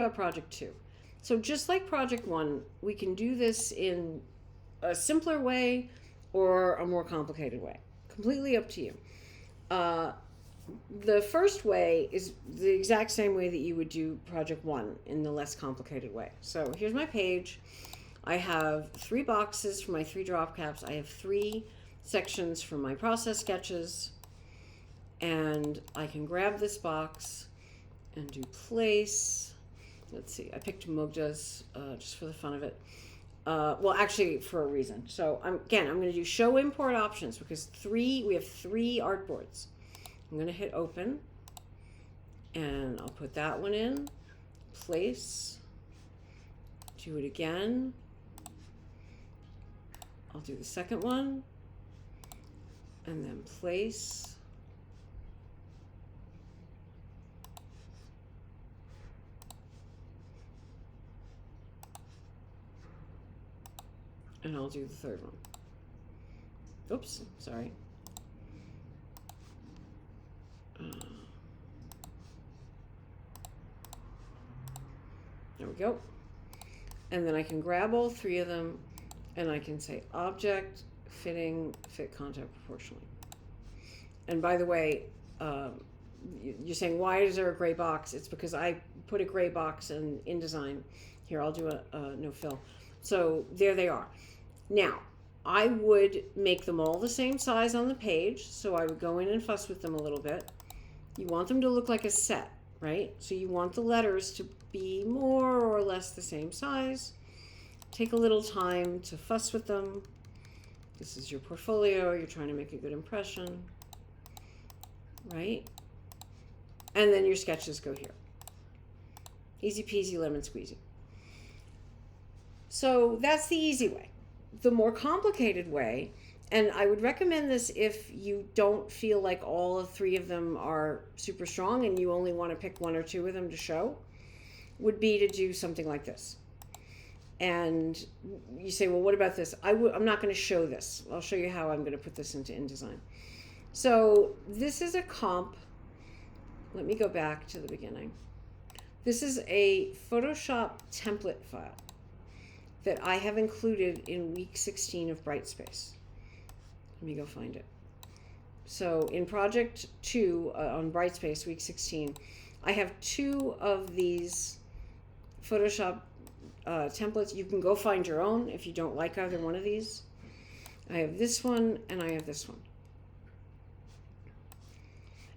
about project 2. So just like project 1, we can do this in a simpler way or a more complicated way. Completely up to you. The first way is the exact same way that you would do project 1 in the less complicated way. So here's my page. I have 3 boxes for my 3 drop caps. I have 3 sections for my process sketches. And I can grab this box and do place. Let's see, I picked Mugda's just for the fun of it. Well, actually, for a reason. So I'm going to do show import options because we have 3 artboards. I'm going to hit open, and I'll put that one in, place, do it again. I'll do the second one, and then place. And I'll do the third one. Oops, sorry. There we go. And then I can grab all 3 of them and I can say object, fitting, fit content proportionally. And by the way, you're saying, why is there a gray box? It's because I put a gray box in InDesign. Here, I'll do a no fill. So there they are. Now, I would make them all the same size on the page. So I would go in and fuss with them a little bit. You want them to look like a set, right? So you want the letters to be more or less the same size. Take a little time to fuss with them. This is your portfolio. You're trying to make a good impression, right? And then your sketches go here. Easy peasy lemon squeezy. So that's the easy way. The more complicated way, and I would recommend this if you don't feel like all 3 of them are super strong and you only want to pick 1 or 2 of them to show, would be to do something like this. And you say, well, what about this? I'm not going to show this. I'll show you how I'm going to put this into InDesign. So this is a comp. Let me go back to the beginning. This is a Photoshop template file that I have included in week 16 of Brightspace. Let me go find it. So in project 2 on Brightspace, week 16, I have 2 of these Photoshop templates. You can go find your own if you don't like either one of these. I have this one and I have this one.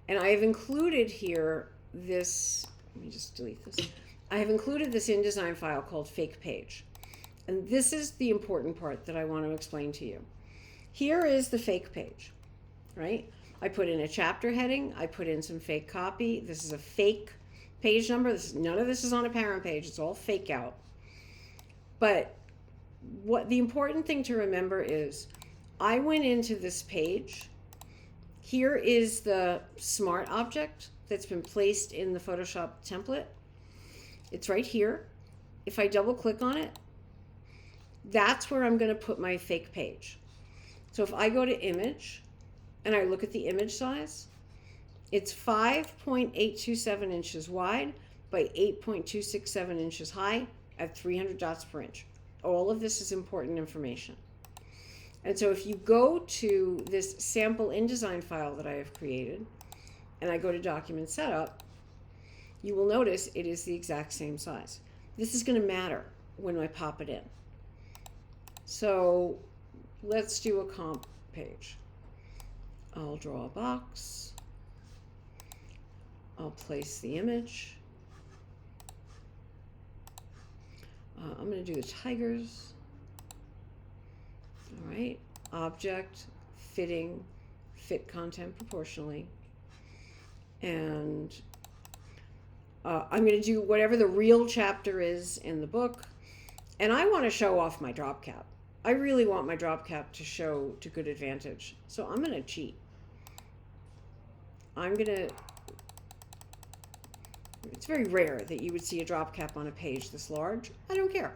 And I have included here this, let me just delete this. I have included this InDesign file called fake page. And this is the important part that I want to explain to you. Here is the fake page, right? I put in a chapter heading. I put in some fake copy. This is a fake page number. None of this is on a parent page. It's all fake out. But what the important thing to remember is I went into this page. Here is the smart object that's been placed in the Photoshop template. It's right here. If I double click on it, that's where I'm going to put my fake page. So if I go to image and I look at the image size, it's 5.827 inches wide by 8.267 inches high at 300 dots per inch. All of this is important information. And so if you go to this sample InDesign file that I have created and I go to document setup, you will notice it is the exact same size. This is going to matter when I pop it in. So let's do a comp page. I'll draw a box. I'll place the image. I'm going to do the tigers. All right. Object, fitting, fit content proportionally. And I'm going to do whatever the real chapter is in the book. And I want to show off my drop cap. I really want my drop cap to show to good advantage. So I'm going to cheat. It's very rare that you would see a drop cap on a page this large. I don't care.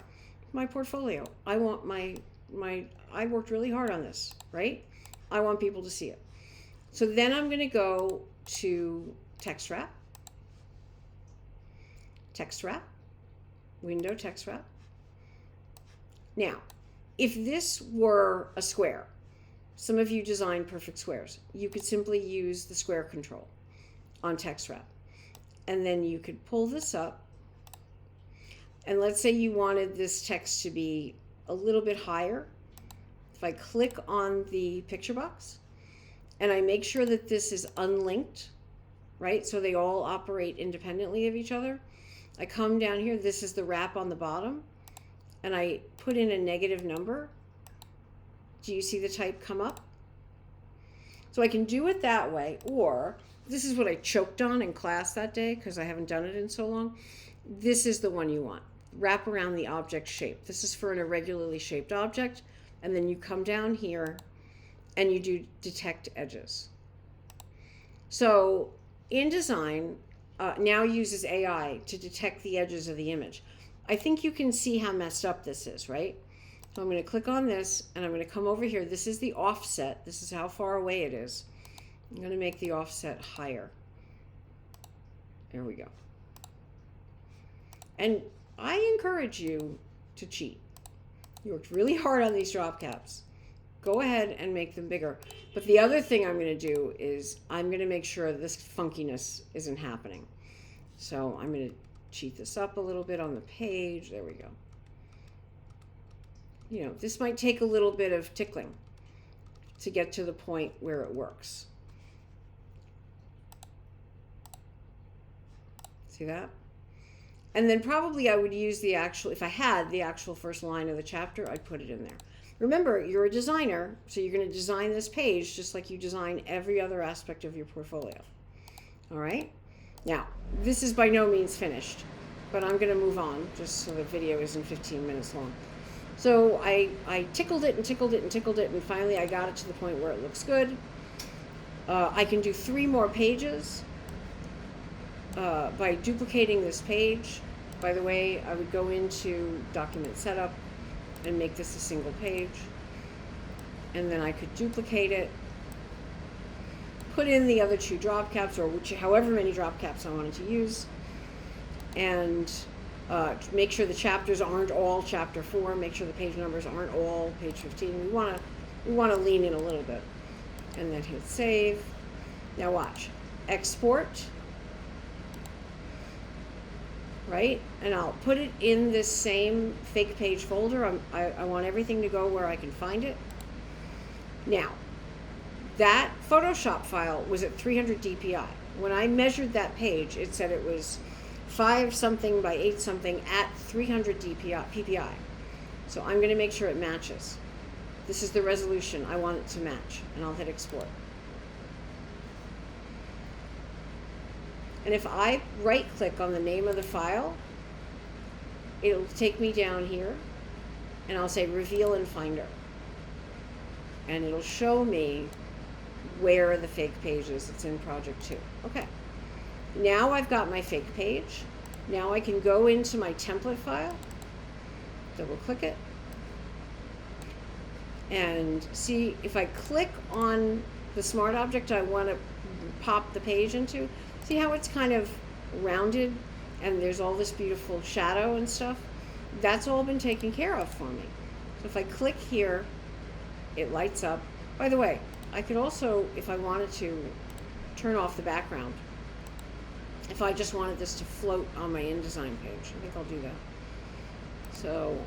My portfolio. I want I worked really hard on this, right? I want people to see it. So then I'm going to go to text wrap. Text wrap. window text wrap. Now, if this were a square, some of you design perfect squares, you could simply use the square control on text wrap. And then you could pull this up. And let's say you wanted this text to be a little bit higher. If I click on the picture box and I make sure that this is unlinked, right? So they all operate independently of each other. I come down here, this is the wrap on the bottom, and I put in a negative number. Do you see the type come up? So I can do it that way, or this is what I choked on in class that day because I haven't done it in so long. This is the one you want. Wrap around the object shape. This is for an irregularly shaped object, and then you come down here and you do detect edges. So InDesign now uses AI to detect the edges of the image. I think you can see how messed up this is, right? So I'm going to click on this and I'm going to come over here. This is the offset. This is how far away it is. I'm going to make the offset higher. There we go. And I encourage you to cheat. You worked really hard on these drop caps. Go ahead and make them bigger. But the other thing I'm going to do is I'm going to make sure this funkiness isn't happening. So I'm going to cheat this up a little bit on the page. There we go. You know, this might take a little bit of tickling to get to the point where it works. See that? And then probably I would use the actual, if I had the actual first line of the chapter, I'd put it in there. Remember, you're a designer, so you're going to design this page just like you design every other aspect of your portfolio. All right? Now, this is by no means finished, but I'm going to move on just so the video isn't 15 minutes long. So I tickled it and tickled it and tickled it, and finally I got it to the point where it looks good. I can do 3 more pages by duplicating this page. By the way, I would go into document setup and make this a single page, and then I could duplicate it, put in the other 2 drop caps, or however many drop caps I wanted to use, and make sure the chapters aren't all chapter 4, make sure the page numbers aren't all page 15. We want to lean in a little bit, and then hit save. Now watch, export. Right? And I'll put it in this same fake page folder. I want everything to go where I can find it. Now, that Photoshop file was at 300 dpi. When I measured that page, it said it was 5 something by 8 something at 300 ppi. So I'm going to make sure it matches. This is the resolution. I want it to match, and I'll hit export. And if I right-click on the name of the file, it'll take me down here, and I'll say Reveal in Finder. And it'll show me where the fake page is. It's in Project 2. Okay. Now I've got my fake page. Now I can go into my template file, double-click it, and see if I click on the smart object I want to pop the page into. See how it's kind of rounded and there's all this beautiful shadow and stuff? That's all been taken care of for me. So if I click here, it lights up. By the way, I could also, if I wanted to, turn off the background. If I just wanted this to float on my InDesign page, I think I'll do that. So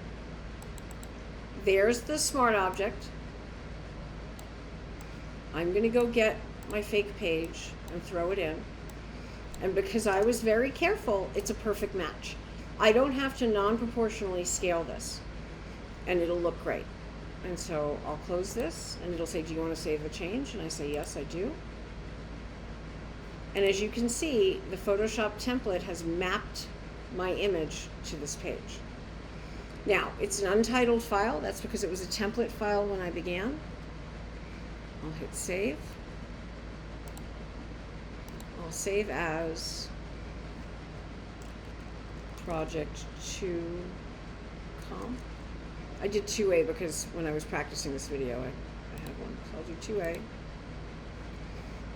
there's the smart object. I'm going to go get my fake page and throw it in. And because I was very careful, it's a perfect match. I don't have to non-proportionally scale this, and it'll look great. And so I'll close this, and it'll say, do you want to save the change? And I say, yes, I do. And as you can see, the Photoshop template has mapped my image to this page. Now, it's an untitled file. That's because it was a template file when I began. I'll hit save. I'll save as project 2com. I did 2A because when I was practicing this video, I had one. So I'll do 2A.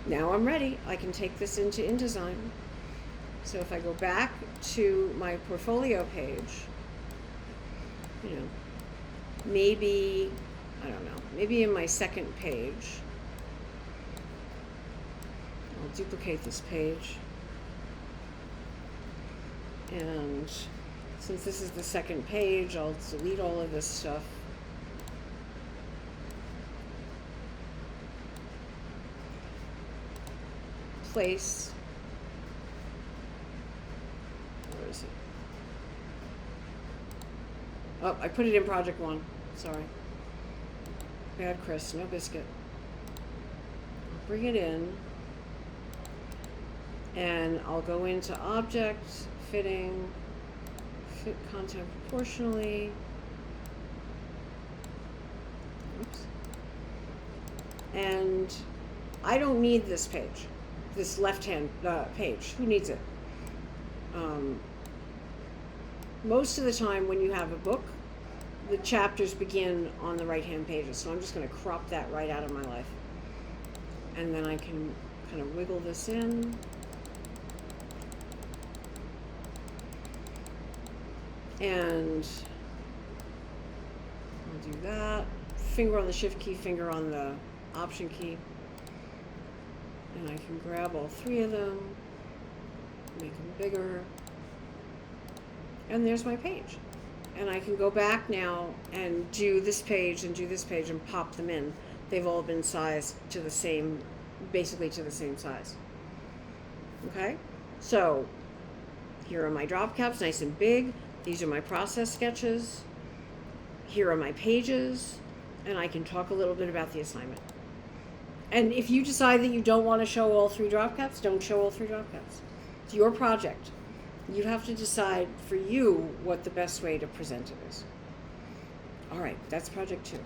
Now I'm ready. I can take this into InDesign. So if I go back to my portfolio page, you know, maybe, I don't know, maybe in my second page, I'll duplicate this page. And since this is the second page, I'll delete all of this stuff. Place. Where is it? Oh, I put it in project 1. Sorry. Bad Chris, no biscuit. I'll bring it in. And I'll go into object, fitting, fit content proportionally. Oops. And I don't need this page, this left-hand page. Who needs it? Most of the time when you have a book, the chapters begin on the right-hand pages. So I'm just going to crop that right out of my life. And then I can kind of wiggle this in. And I'll do that. Finger on the shift key, finger on the option key. And I can grab all 3 of them, make them bigger. And there's my page. And I can go back now and do this page and do this page and pop them in. They've all been sized to the same, basically to the same size. Okay? So here are my drop caps, nice and big. These are my process sketches. Here are my pages. And I can talk a little bit about the assignment. And if you decide that you don't want to show all 3 drop caps, don't show all 3 drop caps. It's your project. You have to decide for you what the best way to present it is. All right, that's project 2.